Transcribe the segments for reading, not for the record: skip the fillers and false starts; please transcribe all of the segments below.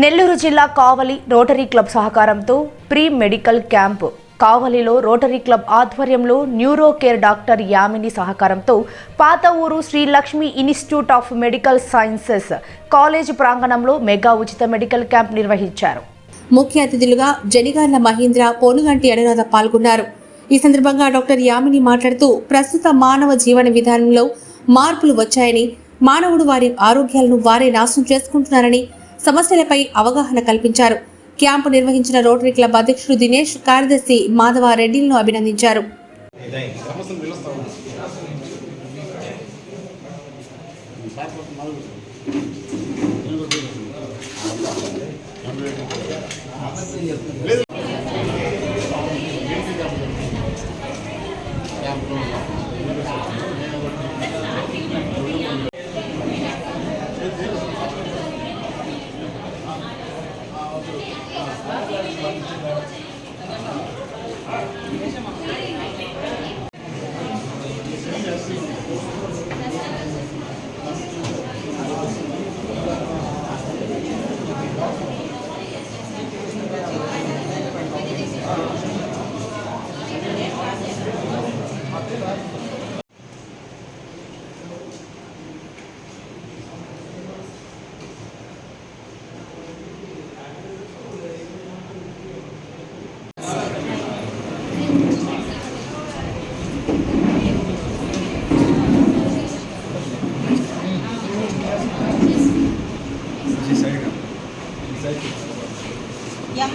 నెల్లూరు జిల్లా Kavali rotary club సహకారంతో pre medical camp కావలిలో రోటరీ క్లబ్ ఆధ్వర్యంలో న్యూరో కేర్ డాక్టర్ యామిని సహకారంతో పాత ఊరు Sri Lakshmi institute of medical sciences college ప్రాంగణంలో మెగా ఉచిత మెడికల్ క్యాంప్ నిర్వహించారు. ముఖ్య అతిథులుగా జనిగార్ల మహేంద్ర, పోనుగంటి అనురాధ పాల్గొన్నారు. ఈ సందర్భంగా డాక్టర్ యామిని మాట్లాడుతూ ప్రస్తుత మానవ జీవన విధానంలో మార్పులు వచ్చాయని, మానవుడు వారి ఆరోగ్యాలను వారే నాశనం చేసుకుంటున్నారని, సమస్యలపై అవగాహన కల్పించారు. క్యాంపు నిర్వహించిన రోటరీ క్లబ్ అధ్యక్షుడు దినేష్, కార్యదర్శి మాధవ రెడ్డిలను అభినందించారు.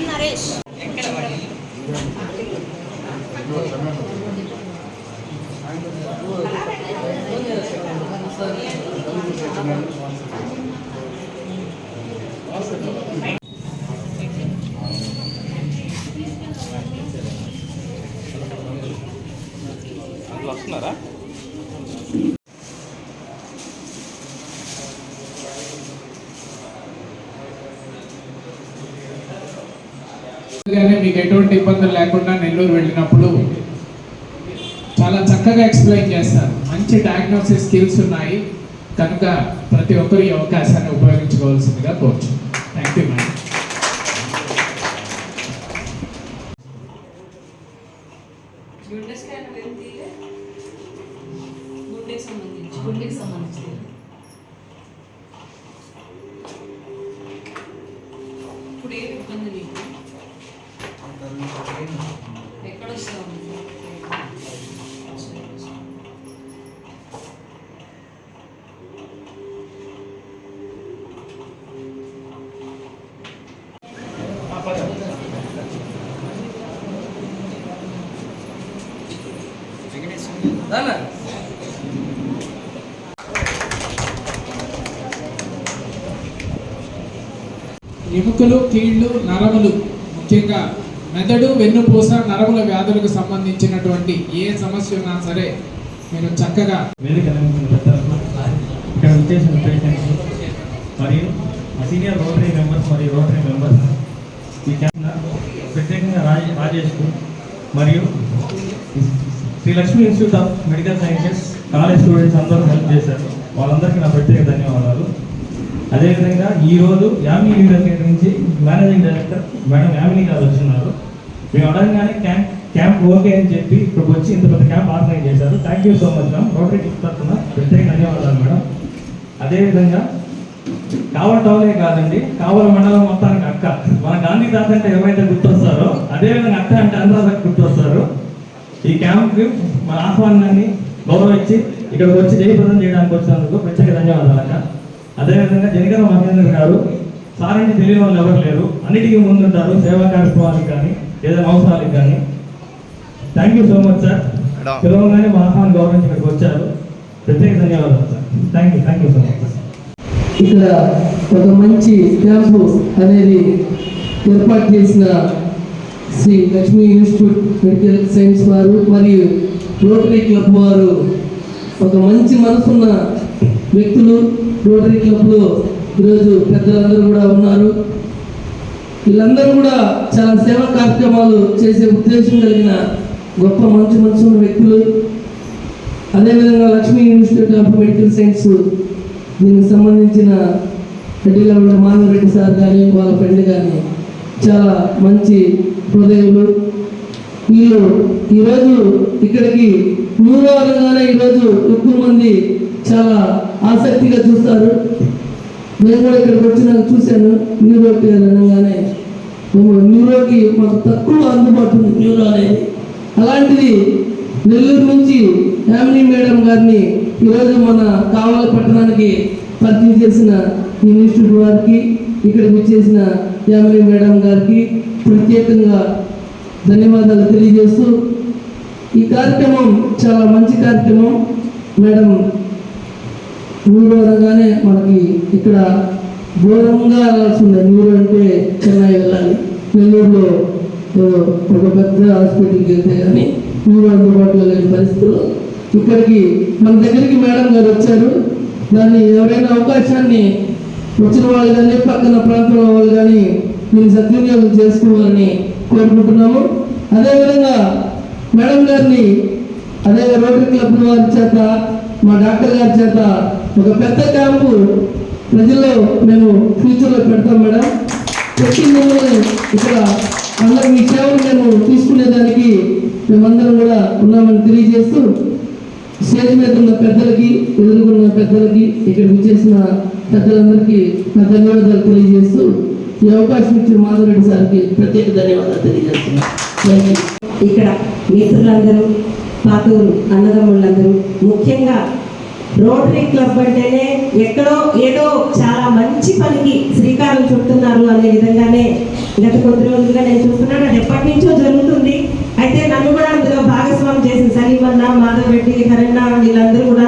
నరేష్ వస్తున్నారా? మీకు ఎటువంటి ఇబ్బందులు లేకుండా నెల్లూరు వెళ్ళినప్పుడు చాలా చక్కగా ఎక్స్ప్లెయిన్ చేస్తారు. మంచి డయాగ్నోసిస్ స్కిల్స్ ఉన్నాయి కనుక ప్రతి ఒక్కరు ఈ అవకాశాన్ని ఉపయోగించుకోవాల్సిందిగా కోరుచున్నాను. Thank you madam. గుండెకి సంబంధించి ఇప్పుడు ఏ ఇబ్బంది నీకు ఎక్కడ వస్తావు? ఎముకలు, కీళ్లు, నరములు, ముఖ్యంగా మెదడు, వెన్నుపూస, నరముల వ్యాధులకు సంబంధించినటువంటి ఏ సమస్య ఉన్నా సరే మీరు చక్కగా ఇక్కడ వచ్చేసిన పేషెంట్స్ మరియు సీనియర్ రోటరీ మెంబర్స్ మరియు రోటరీ మెంబర్స్ ఈ క్యాంప్ ప్రత్యేకంగా రాజేష్ మరియు Sri Lakshmi institute of medical sciences college students అందరూ హెల్ప్ చేశారు. వాళ్ళందరికీ నా ప్రత్యేక ధన్యవాదాలు. అదేవిధంగా ఈరోజు యామిని యూనివర్సిటీ నుంచి మేనేజింగ్ డైరెక్టర్ మేడం యామిని గారు వచ్చిన్నారు. మేము అడగగానే క్యాంప్ ఓకే అని చెప్పి ఇక్కడికి వచ్చి ఇంత పెద్ద క్యాంప్ ఆర్గనైజ్ చేశారు. Thank you so much ma'am. Rotary club తరఫున ప్రత్యేక ధన్యవాదాలు మేడం. అదేవిధంగా కావల టౌనే కాదండి, కావల మండలం మొత్తానికి అక్క, మన గాంధీ తాత అంటే ఎవరైతే గుర్తొస్తారో అదేవిధంగా అక్క అంటే అనురాధ గుర్తొస్తారు. ఈ క్యాంప్కి మన ఆహ్వానాన్ని గౌరవించి ఇక్కడికి వచ్చి జయప్రదం చేయడానికి వచ్చినందుకు ప్రత్యేక ధన్యవాదాలు అక్క. అదేవిధంగా జనిగార్ల మహేంద్ర గారు సార్ అంటే తెలియని వాళ్ళు ఎవరు లేరు, అన్నిటికీ ముందుంటారు సేవా కార్యక్రమాలకు కానీ ఏదైనా అవసరాలకు కానీ. Thank you so much sir. పిలవగానే మా ఆహ్వాన్ని గౌరవించి ఇక్కడికి వచ్చారు. ప్రత్యేక ధన్యవాదాలు sir. Thank you so much. ఇక్కడ ఒక మంచి క్యాంపు అనేది ఏర్పాటు చేసిన Sri Lakshmi institute medical science వారు మరియు రోటరీ క్లబ్ వారు ఒక మంచి మనసున్న వ్యక్తులు. రోటరీ క్లబ్లో ఈరోజు పెద్దలందరూ కూడా ఉన్నారు. వీళ్ళందరూ కూడా చాలా సేవా కార్యక్రమాలు చేసే ఉద్దేశం కలిగిన గొప్ప మంచి మనసున్న వ్యక్తులు. అదేవిధంగా Lakshmi institute of medical science దీనికి సంబంధించిన రెడ్డిలో ఉండే మాధవరెడ్డి సార్ కానీ వాళ్ళ ఫ్రెండ్ కానీ చాలా మంచి హృదయులు. వీళ్ళు ఈరోజు ఇక్కడికి న్యూరో అనగానే ఈరోజు ఎక్కువ మంది చాలా ఆసక్తిగా చూస్తారు. నేను కూడా ఇక్కడికి వచ్చినాక చూశాను. న్యూరో కేర్ అనగానే న్యూరోకి మాకు తక్కువ అందుబాటు ఉంది న్యూరో అనేది. అలాంటిది నెల్లూరు నుంచి యామిని మేడం గారిని ఈరోజు మన కావలి పట్టణానికి పరిచయం చేసిన ఇన్స్టిట్యూట్ వారికి, ఇక్కడికి వచ్చేసిన యామిని మేడం గారికి ప్రత్యేకంగా ధన్యవాదాలు తెలియజేస్తూ, ఈ కార్యక్రమం చాలా మంచి కార్యక్రమం. మేడం న్యూరో అనగానే మనకి ఇక్కడ దూరంగా వెళ్ళాల్సి ఉంది. న్యూరో అంటే చెన్నై వెళ్ళాలి. నెల్లూరులో ఒక పెద్ద హాస్పిటల్కి వెళ్తే కానీ న్యూరో అందుబాటులో లేని పరిస్థితుల్లో ఇక్కడికి మన దగ్గరికి మేడం గారు వచ్చారు. దాన్ని ఎవరైనా అవకాశాన్ని వచ్చిన వాళ్ళు కానీ పక్కన ప్రాంతంలో వాళ్ళు కానీ దీన్ని సద్వినియోగం చేసుకోవాలని కోరుకుంటున్నాము. అదేవిధంగా మేడం గారిని అదే రోటరీ క్లబ్ వారి చేత, మా డాక్టర్ గారి చేత ఒక పెద్ద క్యాంపు ప్రజల్లో మేము ఫ్యూచర్లో పెడతాం మేడం. ప్రతి మిమ్మల్ని ఇక్కడ అందరూ మీ సేవలు మేము తీసుకునేదానికి మేమందరం కూడా ఉన్నామని తెలియజేస్తూ, స్టేజ్ మీద ఉన్న పెద్దలకి, ఎదుర్కొన్న పెద్దలకి, ఇక్కడ విచ్చేసిన పెద్దలందరికీ నా ధన్యవాదాలు తెలియజేస్తూ, ఈ అవకాశం ఇచ్చిన మాధవరెడ్డి సార్కి ప్రత్యేక ధన్యవాదాలు తెలియజేస్తున్నాను. ఇక్కడ మిత్రులందరూ, పాతూరు అన్నదమ్ములందరూ, ముఖ్యంగా రోటరీ క్లబ్ అంటేనే ఎక్కడో ఏదో చాలా మంచి పనికి శ్రీకారం చుడుతున్నారు అనే విధంగానే గత కొద్ది రోజులుగా నేను చూస్తున్నాను. అది ఎప్పటి నుంచో జరుగుతుంది. అయితే నన్ను కూడా అందులో భాగస్వామి చేసిన సలీమన్న, మాధవ్ రెడ్డి, హరన్న వీళ్ళందరూ కూడా,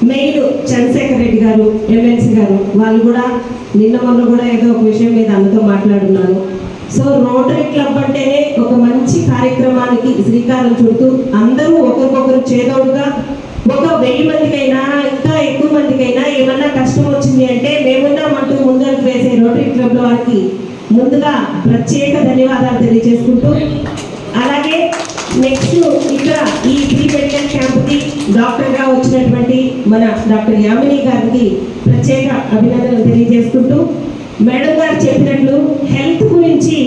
మెయిన్ చంద్రశేఖర్ రెడ్డి గారు ఎమ్మెల్సీ గారు, వాళ్ళు కూడా నిన్న మొన్న కూడా ఏదో ఒక విషయం మీద అందరితో మాట్లాడున్నాను. సో రోటరీ క్లబ్ అంటేనే ఒక మంచి కార్యక్రమానికి శ్రీకారం చుడుతూ అందరూ ఒకరికొకరు చేదోడుగా, ఒక 1000 మందికైనా ఇంకా ఎక్కువ మందికైనా ఏమన్నా కష్టం వచ్చింది అంటే మేమున్నామంటూ ముందరకు వేసే రోటరీ క్లబ్ వారికి ముందుగా ప్రత్యేక ధన్యవాదాలు తెలియజేసుకుంటూ, అలాగే నెక్స్ట్ ఇక్కడ ఈ ప్రీ మెడికల్ క్యాంప్కి డాక్టర్గా వచ్చినటువంటి మన డాక్టర్ యామిని గారికి ప్రత్యేక అభినందనలు తెలియజేసుకుంటూ, మేడం గారు చెప్పినట్లు హెల్త్ గురించి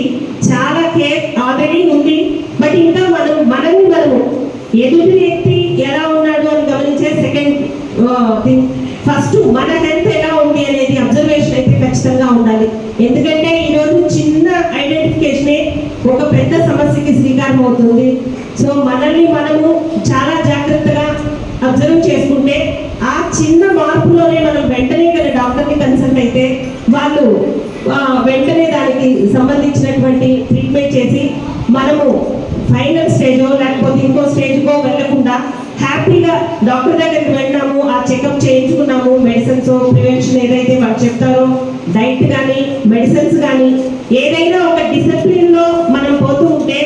చాలా కేర్ ఆల్రెడీ ఉంది. బట్ ఇంకా మనము ఎదుటి వ్యక్తి ఎలా ఉన్నాడు అని గమనించే సెకండ్ థింగ్, ఫస్ట్ మన హెల్త్ ఎలా ఉంది అనేది అబ్జర్వేషన్ అయితే ఖచ్చితంగా ఉండాలి. ఎందుకంటే ఈరోజు చిన్న ఐడెంటిఫికేషనే ఒక పెద్ద సమస్యకి శ్రీకారం అవుతుంది. సో మనల్ని మనము చాలా జాగ్రత్తగా అబ్జర్వ్ చేసుకుంటే ఆ చిన్న మార్పులోనే మనం వెంటనే కదా డాక్టర్ని కన్సల్ట్ అయితే వాళ్ళు వెంటనే దానికి సంబంధించినటువంటి ట్రీట్మెంట్ చేసి మనము ఫైనల్ స్టేజో లేకపోతే ఇంకో స్టేజ్కో వెళ్ళకుండా హ్యాపీగా డాక్టర్ దగ్గరికి వెళ్ళినాము, ఆ చెకప్ చేయించుకున్నాము, మెడిసిన్స్ ప్రివెన్షన్ ఏదైతే వాళ్ళు చెప్తారో డైట్ కానీ మెడిసిన్స్ కానీ ఏదైనా ఒక డిసిప్లిన్లో మనం పోతూ ఉంటే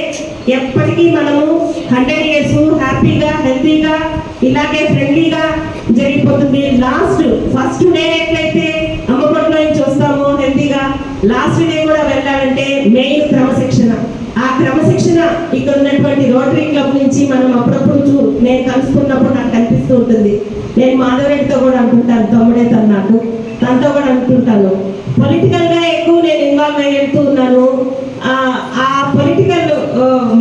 ఎప్పటికీ మనము 100 years హ్యాపీగా హెల్తీగా ఇలాగే ఫ్రెండ్లీగా జరిగిపోతుంది. ఫస్ట్ డే ఎట్లయితే అమ్మపట్లో నుంచి వస్తామో హెల్తీగా, లాస్ట్ డే కూడా వెళ్ళాలంటే మెయిన్ క్రమశిక్షణ. ఆ క్రమశిక్షణ ఇక్కడ ఉన్నటువంటి రోటరీ క్లబ్ నుంచి మనం అప్పుడప్పుడు నేను కలుసుకున్నప్పుడు నాకు కనిపిస్తూ ఉంటుంది. నేను మాధవరెడ్డితో కూడా అంటుంటాను, తమ్ముడే తను నాకు, తనతో కూడా అంటుంటాను. పొలిటికల్గా ఎక్కువ నేను ఇన్వాల్వ్ అయ్యి వెళ్తూ ఉన్నాను. ఆ పొలిటికల్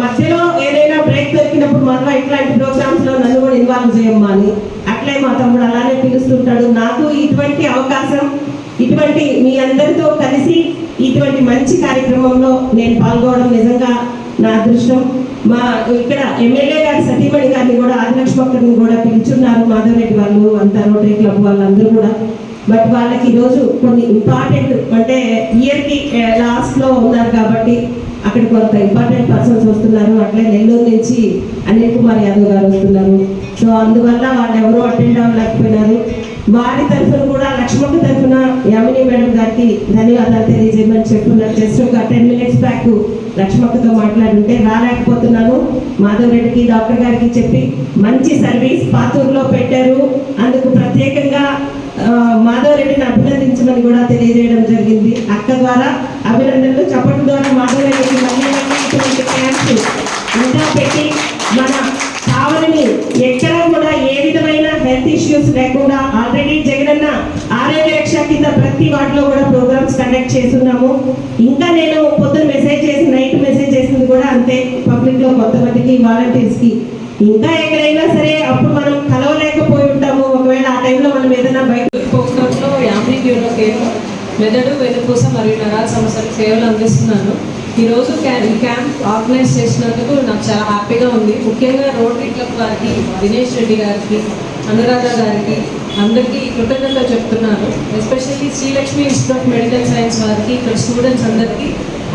మధ్యలో ఏదైనా బ్రేక్ దొరికినప్పుడు మాత్రం ఇట్లాంటి ప్రోగ్రామ్స్లో నన్ను కూడా ఇన్వాల్వ్ చేయమ్మా అని అట్లే మా తమ్ముడు అలానే పిలుస్తుంటాడు. నాకు ఇటువంటి అవకాశం, ఇటువంటి మీ అందరితో కలిసి ఇటువంటి మంచి కార్యక్రమంలో నేను పాల్గొనడం నిజంగా నా అదృష్టం. మా ఇక్కడ ఎమ్మెల్యే గారి సతీమణి గారిని కూడా, ఆదిలక్ష్మక్కని కూడా పిలుచున్నారు మాధవరెడ్డి వాళ్ళు, అంతా రోటరీ క్లబ్ వాళ్ళందరూ కూడా. బట్ వాళ్ళకి ఈరోజు కొన్ని ఇంపార్టెంట్ అంటే ఇయర్కి లాస్ట్లో ఉన్నారు కాబట్టి అక్కడ కొంత ఇంపార్టెంట్ పర్సన్స్ వస్తున్నారు. అట్లే నెల్లూరు నుంచి అనిల్ కుమార్ యాదవ్ గారు వస్తున్నారు. సో అందువల్ల వాళ్ళు ఎవరో అటెండ్ అవ్వలేకపోయినారు. వారి తరఫున కూడా లక్ష్మక్క తరఫున యామిని మేడం గారికి ధన్యవాదాలు తెలియజేయమని చెప్తున్నారు. జస్ట్ ఒక 10 minutes బ్యాక్ లక్ష్మక్కతో మాట్లాడుంటే రాలేకపోతున్నాను. మాధవ్ రెడ్డికి డాక్టర్ గారికి చెప్పి మంచి సర్వీస్ పాతూరులో పెట్టారు. అందుకు ప్రత్యేకంగా మాధవ్ రెడ్డిని అభినందించమని కూడా తెలియజేయడం జరిగింది. అక్క ద్వారా అభినందనలు చప్పట్ల ద్వారా మాధవ్ రెడ్డికి మళ్ళీ ఇటువంటి క్యాంప్స్ ఇంకా పెట్టి మన కావాలని ఎక్కడా కూడా ఏ విధమైన హెల్త్ ఇష్యూస్ లేకుండా ఆల్రెడీ జగనన్న ఆరోగ్య రక్ష కింద ప్రతి వాటిలో కూడా ప్రోగ్రామ్స్ కండక్ట్ చేస్తున్నాము. ఇంకా నేను పొద్దున్న మెసేజ్ చేసి నైట్ మెసేజ్ చేసింది కూడా అంతే, పబ్లిక్లో కొంతమందికి వాలంటీర్స్కి. ఇంకా ఎక్కడైనా సరే అప్పుడు మనం కలవలేకపోయి ఉంటాము, ఒకవేళ ఆ టైంలో మనం ఏదైనా బయట ప్రోగ్రాంలో యామిని న్యూరో కేర్ మెదడు వెన్నుపూస మరియు నరాల సమస్యలకు సేవలు అందిస్తున్నాను. ఈరోజు క్యాంప్ ఆర్గనైజ్ చేసినందుకు నాకు చాలా హ్యాపీగా ఉంది. ముఖ్యంగా రోటరీ క్లబ్ వారికి, దినేష్ రెడ్డి గారికి, అనురాధ గారికి అందరికీ కృతజ్ఞతలు చెప్తున్నాను. Especially Srilakshmi institute of medical science వారికి, ఇక్కడ స్టూడెంట్స్ అందరికీ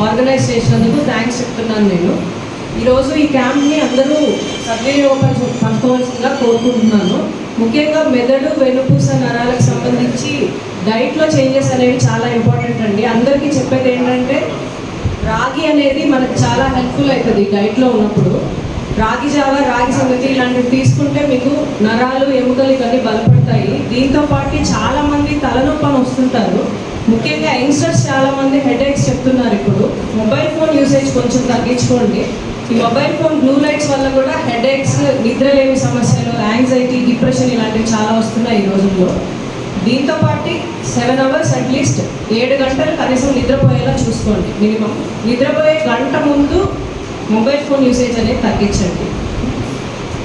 ఆర్గనైజ్ చేసినందుకు థ్యాంక్స్ చెప్తున్నాను నేను. ఈరోజు ఈ క్యాంప్ని అందరూ సద్వినియోగపరచుకోవాల్సిందిగా కోరుకుంటున్నాను. ముఖ్యంగా మెదడు వెన్నుపూస నరాలకు సంబంధించి డైట్లో చేంజెస్ అనేవి చాలా ఇంపార్టెంట్ అండి. అందరికీ చెప్పేది ఏంటంటే రాగి అనేది మనకు చాలా హెల్ప్ఫుల్ అవుతుంది డైట్లో ఉన్నప్పుడు. రాగి జావ, రాగి సంగతి ఇలాంటివి తీసుకుంటే మీకు నరాలు, ఎముకలు ఇవన్నీ బలపడతాయి. దీంతో పాటు చాలామంది తలనొప్పి అని వస్తుంటారు. ముఖ్యంగా యంగ్స్టర్స్ చాలామంది హెడేక్స్ చెప్తున్నారు. ఇప్పుడు మొబైల్ ఫోన్ యూసేజ్ కొంచెం తగ్గించుకోండి. ఈ మొబైల్ ఫోన్ బ్లూ లైట్స్ వల్ల కూడా హెడేక్స్, నిద్రలేమి సమస్యలు, యాంగ్జైటీ, డిప్రెషన్ ఇలాంటివి చాలా వస్తున్నాయి ఈ రోజుల్లో. దీంతో పాటు 7 hours అట్లీస్ట్ 7 గంటలు కనీసం నిద్రపోయేలా చూసుకోండి. మినిమం నిద్రపోయే గంట ముందు మొబైల్ ఫోన్ యూసేజ్ అనేది తగ్గించండి.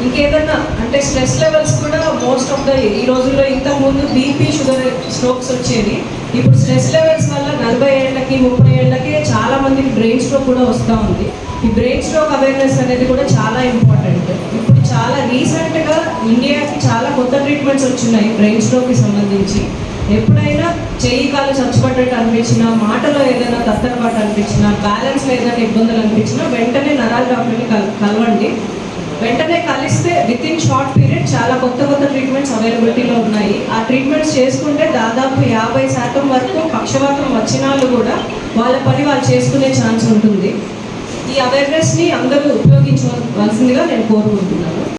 ఇంకేదన్నా అంటే స్ట్రెస్ లెవెల్స్ కూడా మోస్ట్ ఆఫ్ ఈ రోజుల్లో ఇంతకుముందు బీపీ, షుగర్, స్ట్రోక్స్ వచ్చేది. ఇప్పుడు స్ట్రెస్ లెవెల్స్ వల్ల 40 ఏళ్ళకి 30 ఏళ్ళకి చాలా మందికి బ్రెయిన్ స్ట్రోక్ కూడా వస్తూ ఉంది. ఈ బ్రెయిన్ స్ట్రోక్ అవేర్నెస్ అనేది కూడా చాలా ఇంపార్టెంట్. ఇప్పుడు చాలా రీసెంట్గా ఇండియాకి చాలా కొత్త ట్రీట్మెంట్స్ వచ్చినాయి బ్రెయిన్ స్ట్రోక్కి సంబంధించి. ఎప్పుడైనా చెయ్యి కాలు చచ్చిపడ్డట్టు అనిపించినా, మాటలో ఏదైనా తత్తరపాటు అనిపించినా, బ్యాలెన్స్లో ఏదైనా ఇబ్బందులు అనిపించినా వెంటనే నరాల డాక్టర్ని కలవండి. వెంటనే కలిస్తే విత్ ఇన్ షార్ట్ పీరియడ్ చాలా కొత్త ట్రీట్మెంట్స్ అవైలబిలిటీలో ఉన్నాయి. ఆ ట్రీట్మెంట్స్ చేసుకుంటే దాదాపు 50% వరకు పక్షవాతం వచ్చిన వాళ్ళు కూడా వాళ్ళ పని వాళ్ళు చేసుకునే ఛాన్స్ ఉంటుంది. ఈ అవేర్నెస్ని అందరూ ఉపయోగించవలసిందిగా నేను కోరుకుంటున్నాను.